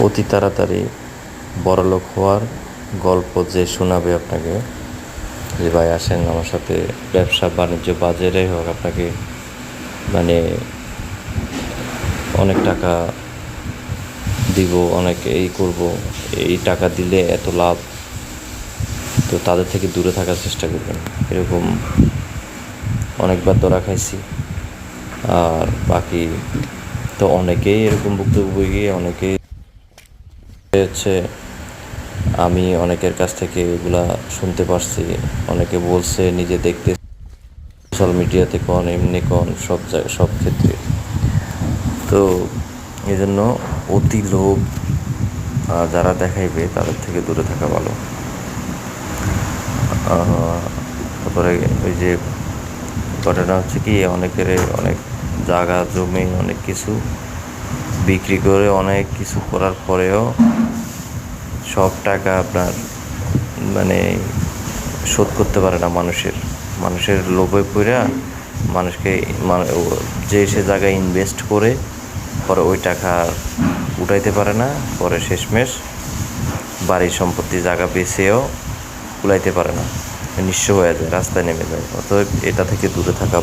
অতি তাড়াতাড়ি বড়লোক হওয়ার গল্প যে শোনাবে আপনাকে, যে ভাই আসেন আমার সাথে ব্যবসা বাণিজ্য বাজারে হোক, আপনাকে মানে অনেক টাকা দিব, অনেক এই করব, এই টাকা দিলে এত লাভ, তো তাদের থেকে দূরে থাকার চেষ্টা করবেন। এরকম অনেকবার ধরা খাইছি। আর বাকি তো অনেকেই এরকম ভুক্তভোগী, অনেকেই হচ্ছে আমি অনেকের কাছ থেকে এগুলা শুনতে পারছি। অনেকে বলছে নিজে দেখতে, সোশ্যাল মিডিয়াতে কন, এমনি কন, সব জায়গায় সব ক্ষেত্রে। তো এই জন্য অতি লোভ যারা দেখাইবে তাদের থেকে দূরে থাকা ভালো। তারপরে ওই যে ঘটনা হচ্ছে কি, অনেকের অনেক জায়গা জমি অনেক কিছু বিক্রি করে অনেক কিছু করার পরেও সব টাকা আপনার মানে শোধ করতে পারে না মানুষের লোভে পড়ে মানুষকে যে সে জায়গায় ইনভেস্ট করে পরে ওই টাকা উঠাইতে পারে না, পরে শেষমেশ বাড়ি সম্পত্তি জায়গা বেচেও কুলাইতে পারে না, নিঃস্ব হয়ে যায়, রাস্তায় নেমে যায়। অতএব এটা থেকে দূরে থাকা